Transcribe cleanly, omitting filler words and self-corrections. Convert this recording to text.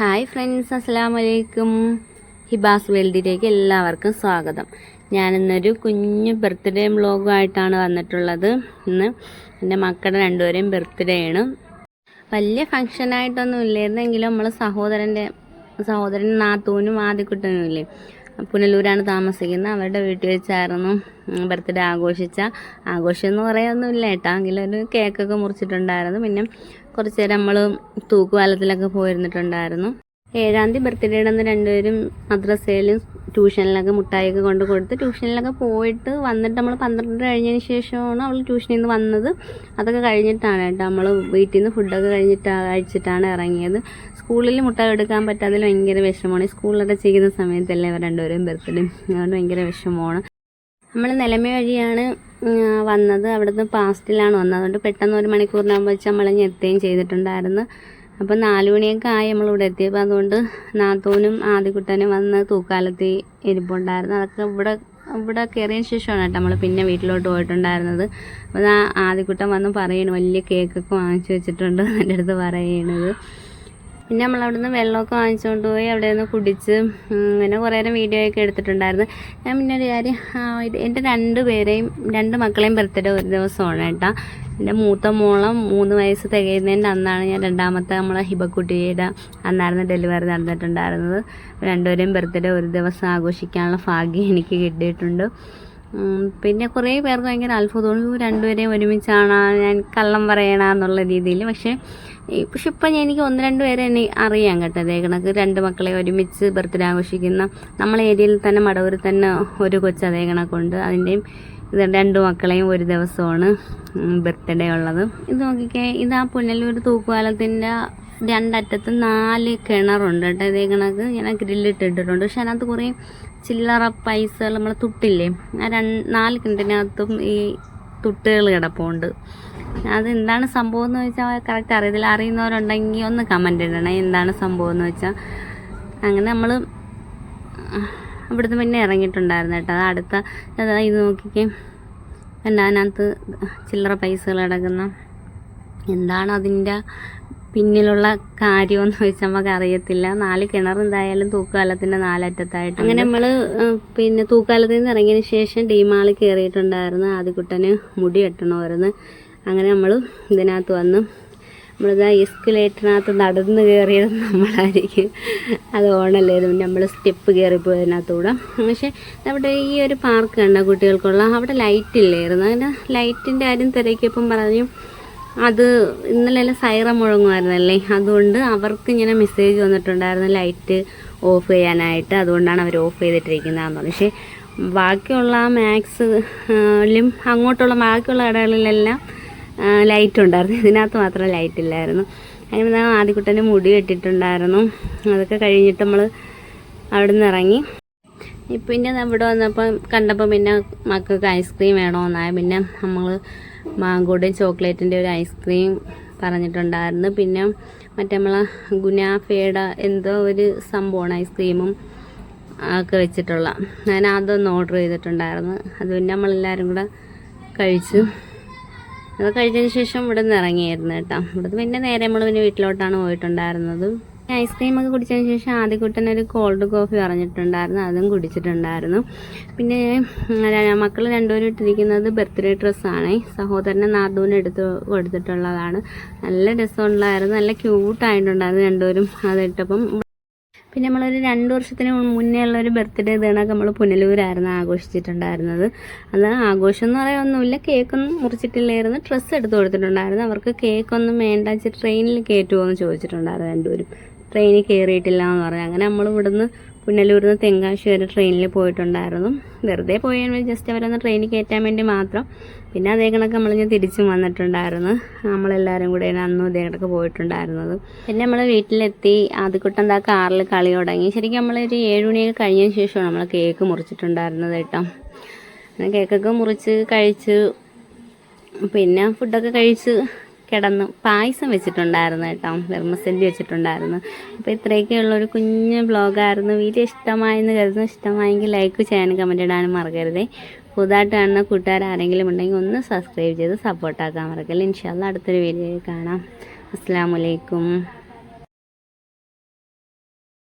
Hi friends, അസ്സലാമു അലൈക്കും. ഹിബാസ് വേൾഡിലേക്ക് എല്ലാവർക്കും സ്വാഗതം. ഞാനിന്നൊരു കുഞ്ഞു ബർത്ത്ഡേ വ്ളോഗുമായിട്ടാണ് വന്നിട്ടുള്ളത്. ഇന്ന് എൻ്റെ മക്കളുടെ രണ്ടുപേരെയും ബർത്ത്ഡേ ആണ്. വലിയ ഫങ്ഷനായിട്ടൊന്നും ഇല്ലായിരുന്നെങ്കിലും നമ്മൾ സഹോദരൻ നാത്തൂനും ആദ്യക്കുട്ടനും ഇല്ലേ, പുനലൂരാണ് താമസിക്കുന്നത്. അവരുടെ വീട്ടിൽ വെച്ചായിരുന്നു ബർത്ത്ഡേ ആഘോഷം എന്ന് പറയാനൊന്നുമില്ല കേട്ടോ. എങ്കിലും ഒരു കേക്കൊക്കെ മുറിച്ചിട്ടുണ്ടായിരുന്നു. പിന്നെ കുറച്ച് നേരം നമ്മൾ തൂക്കുപാലത്തിലൊക്കെ പോയിരുന്നിട്ടുണ്ടായിരുന്നു. 7-ാം തീയതി ബർത്ത്ഡേ അന്ന് രണ്ടുപേരും മദ്രസയിലും ട്യൂഷനിലൊക്കെ മുട്ടായിയൊക്കെ കൊണ്ട് കൊടുത്ത് ട്യൂഷനിലൊക്കെ പോയിട്ട് വന്നിട്ട് നമ്മൾ 12 കഴിഞ്ഞതിന് ശേഷമാണ് അവൾ ട്യൂഷനിൽ നിന്ന് വന്നത്. അതൊക്കെ കഴിഞ്ഞിട്ടാണ് കേട്ടോ നമ്മൾ വീട്ടിൽ നിന്ന് ഫുഡൊക്കെ കഴിച്ചിട്ടാണ് ഇറങ്ങിയത്. സ്കൂളിൽ മുട്ടായി എടുക്കാൻ പറ്റാതിൽ ഭയങ്കര വിഷമമാണ്. സ്കൂളിലൊക്കെ ചെയ്യുന്ന സമയത്തല്ലേ അവർ രണ്ടുപേരും ബർത്ത്ഡേ, അതുകൊണ്ട് ഭയങ്കര വിഷമമാണ്. നമ്മൾ നിലമേ വഴിയാണ് വന്നത്. അവിടുന്ന് പാസ്റ്റിലാണ് വന്നത്. അതുകൊണ്ട് പെട്ടെന്ന് 1 മണിക്കൂറിനാകുമ്പോൾ വെച്ച് നമ്മൾ എത്തുകയും ചെയ്തിട്ടുണ്ടായിരുന്നു. അപ്പോൾ 4 മണിയൊക്കെ ആയി നമ്മളിവിടെ എത്തിയപ്പോൾ. അതുകൊണ്ട് നാത്തൂനും ആദ്യക്കുട്ടനും വന്ന് തൂക്കാലത്തിൽ ഇരിപ്പുണ്ടായിരുന്നു. അതൊക്കെ ഇവിടെ കയറിയതിന് ശേഷമാണ് കേട്ടോ നമ്മൾ പിന്നെ വീട്ടിലോട്ട് പോയിട്ടുണ്ടായിരുന്നത്. അപ്പോൾ ആദ്യക്കുട്ടൻ വന്ന് പറയണു വലിയ കേക്കൊക്കെ വാങ്ങിച്ചു വെച്ചിട്ടുണ്ട് എൻ്റെ അടുത്ത് പറയണത്. പിന്നെ നമ്മളവിടുന്ന് വെള്ളമൊക്കെ വാങ്ങിച്ചുകൊണ്ട് പോയി അവിടെ നിന്ന് കുടിച്ച് അങ്ങനെ കുറേ നേരം വീഡിയോ ഒക്കെ എടുത്തിട്ടുണ്ടായിരുന്നു. ഞാൻ പിന്നെ ഒരു കാര്യം, എൻ്റെ 2 മക്കളെയും ബർത്ത്ഡേ ഒരു ദിവസമാണ് കേട്ടോ. എൻ്റെ മൂത്ത മോളം 3 വയസ്സ് തികയുന്നതിൻ്റെ അന്നാണ് ഞാൻ രണ്ടാമത്തെ നമ്മളെ ഹിബക്കുട്ടിയുടെ അന്നായിരുന്നു ഡെലിവറി നടന്നിട്ടുണ്ടായിരുന്നത്. രണ്ടുപേരെയും ബർത്ത്ഡേ ഒരു ദിവസം ആഘോഷിക്കാനുള്ള ഭാഗ്യം എനിക്ക് കിട്ടിയിട്ടുണ്ട്. പിന്നെ കുറേ പേർക്ക് ഭയങ്കര അത്ഭുതമാണ്, രണ്ടുപേരെയും ഒരുമിച്ചാണ് ഞാൻ കള്ളം പറയണമെന്നുള്ള രീതിയിൽ. പക്ഷേ ഇപ്പം എനിക്ക് 1-2 പേരെ എന്നെ അറിയാം കേട്ടോ. അതേ കണക്ക് 2 മക്കളെ ഒരുമിച്ച് ബർത്ത്ഡേ ആഘോഷിക്കുന്ന നമ്മളെ ഏരിയയിൽ തന്നെ മടവൂരിൽ തന്നെ ഒരു കൊച്ച് അതേ കണക്കുണ്ട്. അതിൻ്റെയും 2 മക്കളെയും ഒരു ദിവസമാണ് ബർത്ത്ഡേ ഉള്ളത്. ഇത് നോക്കിക്കേ, ഇതാ പുനലൂർ തൂക്കുപാലത്തിൻ്റെ 2 അറ്റത്തും 4 കിണറുണ്ട് കേട്ടോ. ഇതേ കണക്ക് ഞാൻ ഗ്രില്ലിട്ടിട്ടുണ്ട്. പക്ഷെ അതിനകത്ത് കുറേ ചില്ലറ പൈസകൾ നമ്മൾ തുട്ടില്ലേ, ആ 4 കിണറ്റിനകത്തും ഈ തുട്ടുകൾ കിടപ്പുണ്ട്. അതെന്താണ് സംഭവം എന്ന് വെച്ചാൽ കറക്റ്റ് അറിയത്തില്ല. അറിയുന്നവരുണ്ടെങ്കിൽ ഒന്ന് കമൻറ്റ് ഇടണേ എന്താണ് സംഭവം എന്ന് വെച്ചാൽ. അങ്ങനെ നമ്മൾ ഇവിടുന്ന് പിന്നെ ഇറങ്ങിയിട്ടുണ്ടായിരുന്നു കേട്ടോ. അത് അടുത്ത ഇത് നോക്കിക്കേ, അതിനകത്ത് ചില്ലറ പൈസകൾ കിടക്കുന്ന എന്താണ് അതിൻ്റെ പിന്നിലുള്ള കാര്യമെന്ന് ചോദിച്ചാൽ നമുക്ക് അറിയത്തില്ല. 4 കിണർ എന്തായാലും തൂക്കുപാലത്തിൻ്റെ 4 അറ്റത്തായിട്ട്. അങ്ങനെ നമ്മൾ പിന്നെ തൂക്കുപാലത്തിൽ നിന്ന് ഇറങ്ങിയതിന് ശേഷം ഡിമാളിൽ കയറിയിട്ടുണ്ടായിരുന്നു. ആദ്യക്കുട്ടന് മുടി കെട്ടണമായിരുന്നു. അങ്ങനെ നമ്മൾ ഇതിനകത്ത് വന്ന് നമ്മളിതാ എസ്കലേറ്ററിനകത്ത് നടന്ന് കയറിയത് നമ്മളായിരിക്കും. അത് ഓണല്ലായിരുന്നു. നമ്മൾ സ്റ്റെപ്പ് കയറിപ്പോയതിനകത്തൂടെ. പക്ഷേ അവിടെ ഈ ഒരു പാർക്ക് കണ്ട കുട്ടികൾക്കുള്ള, അവിടെ ലൈറ്റ് ഇല്ലായിരുന്നു. അങ്ങനെ ലൈറ്റിൻ്റെ കാര്യം തിരക്കിയപ്പം പറഞ്ഞു അത് ഇന്നലെ സൈറം മുഴങ്ങുമായിരുന്നല്ലേ, അതുകൊണ്ട് അവർക്ക് ഇങ്ങനെ മെസ്സേജ് വന്നിട്ടുണ്ടായിരുന്നു ലൈറ്റ് ഓഫ് ചെയ്യാനായിട്ട്. അതുകൊണ്ടാണ് അവർ ഓഫ് ചെയ്തിട്ടിരിക്കുന്നതെന്ന് പറഞ്ഞു. പക്ഷേ ബാക്കിയുള്ള മാക്സിലും അങ്ങോട്ടുള്ള ബാക്കിയുള്ള കടകളിലെല്ലാം ലൈറ്റ് ഉണ്ടായിരുന്നു. ഇതിനകത്ത് മാത്രം ലൈറ്റ് ഇല്ലായിരുന്നു. അങ്ങനെ ആദ്യക്കുട്ടൻ്റെ മുടി കെട്ടിയിട്ടുണ്ടായിരുന്നു. അതൊക്കെ കഴിഞ്ഞിട്ട് നമ്മൾ അവിടെ നിന്ന് ഇറങ്ങി. പിന്നെ ഇവിടെ വന്നപ്പോൾ കണ്ടപ്പോൾ പിന്നെ മക്കൾക്ക് ഐസ്ക്രീം വേണമെന്നായി. പിന്നെ നമ്മൾ മാങ്കോയുടെയും ചോക്ലേറ്റിൻ്റെ ഒരു ഐസ്ക്രീം പറഞ്ഞിട്ടുണ്ടായിരുന്നു. പിന്നെ മറ്റേ നമ്മളെ ഗുനാഫയുടെ എന്തോ ഒരു സംഭവമാണ് ഐസ്ക്രീമും ഒക്കെ വെച്ചിട്ടുള്ള. ഞാൻ അതൊന്ന് ഓർഡർ ചെയ്തിട്ടുണ്ടായിരുന്നു. അത് പിന്നെ നമ്മളെല്ലാവരും കൂടെ കഴിച്ചു. അത് കഴിച്ചതിന് ശേഷം ഇവിടെ നിന്ന് ഇറങ്ങിയായിരുന്നു കേട്ടോ. ഇവിടുന്ന് പിന്നെ നേരെ നമ്മൾ പിന്നെ വീട്ടിലോട്ടാണ് പോയിട്ടുണ്ടായിരുന്നത്. ഐസ്ക്രീമൊക്കെ കുടിച്ചതിന് ശേഷം ആദ്യക്കുട്ടനൊരു കോൾഡ് കോഫി പറഞ്ഞിട്ടുണ്ടായിരുന്നു, അതും കുടിച്ചിട്ടുണ്ടായിരുന്നു. പിന്നെ മക്കൾ രണ്ടുപേരും ഇട്ടിരിക്കുന്നത് ബർത്ത്ഡേ ഡ്രസ്സാണ്. സഹോദരനെ നാത്തൂന് എടുത്ത് കൊടുത്തിട്ടുള്ളതാണ്. നല്ല രസമുണ്ടായിരുന്നു, നല്ല ക്യൂട്ടായിട്ടുണ്ടായിരുന്നു രണ്ടുപേരും അതിട്ടപ്പം. പിന്നെ നമ്മളൊരു 2 വർഷത്തിന് മുന്നേ ഉള്ളൊരു ബർത്ത്ഡേ ഇതേണൊക്കെ നമ്മൾ പുനലൂരായിരുന്നു ആഘോഷിച്ചിട്ടുണ്ടായിരുന്നത്. അത് ആഘോഷം എന്ന് പറയാനൊന്നുമില്ല, കേക്കൊന്നും മുറിച്ചിട്ടില്ലായിരുന്നു. ഡ്രസ്സ് എടുത്ത് കൊടുത്തിട്ടുണ്ടായിരുന്നു. അവർക്ക് കേക്കൊന്നും വേണ്ട, ട്രെയിനിൽ കയറ്റുമോ എന്ന് ചോദിച്ചിട്ടുണ്ടായിരുന്നു രണ്ടുപേരും. ട്രെയിനിൽ കയറിയിട്ടില്ല എന്ന് പറഞ്ഞു. അങ്ങനെ നമ്മൾ ഇവിടുന്ന് പുനലൂരിൽ നിന്ന് തെങ്കാശി വരെ ട്രെയിനിൽ പോയിട്ടുണ്ടായിരുന്നു. വെറുതെ പോയാൽ ജസ്റ്റ് അവരൊന്ന് ട്രെയിനിൽ കയറ്റാൻ വേണ്ടി മാത്രം. പിന്നെ അതേ കണക്ക് നമ്മളിങ്ങനെ തിരിച്ചും വന്നിട്ടുണ്ടായിരുന്നു. നമ്മളെല്ലാവരും കൂടെ അന്നും ഇതേ കണക്ക് പോയിട്ടുണ്ടായിരുന്നത്. പിന്നെ നമ്മൾ വീട്ടിലെത്തി. ആദ്യക്കുട്ടൻ എന്താ കാറിൽ കളി തുടങ്ങി. ശരിക്കും നമ്മളൊരു 7 മണിയൊക്കെ കഴിഞ്ഞതിന് ശേഷമാണ് നമ്മൾ കേക്ക് മുറിച്ചിട്ടുണ്ടായിരുന്നത് കേട്ടോ. അങ്ങനെ കേക്കൊക്കെ മുറിച്ച് കഴിച്ച് പിന്നെ ഫുഡൊക്കെ കഴിച്ച് കിടന്നു. പായസം വെച്ചിട്ടുണ്ടായിരുന്നു കേട്ടോ, വെർമസെല്ലി വെച്ചിട്ടുണ്ടായിരുന്നു. അപ്പോൾ ഇത്രയൊക്കെയുള്ളൊരു കുഞ്ഞ് ബ്ലോഗായിരുന്നു. വീഡിയോ ഇഷ്ടമായെന്ന് കരുതുന്നു. ഇഷ്ടമായെങ്കിൽ ലൈക്ക് ചെയ്യാനും കമൻറ്റ് ഇടാനും മറക്കരുതേ. പുതുതായിട്ട് കാണുന്ന കൂട്ടുകാരാരെങ്കിലും ഉണ്ടെങ്കിൽ ഒന്ന് സബ്സ്ക്രൈബ് ചെയ്ത് സപ്പോർട്ടാക്കാൻ മറക്കല്ലേ. ഇൻഷാ അല്ലാഹ് അടുത്തൊരു വീഡിയോയിൽ കാണാം. അസ്സലാമു അലൈക്കും.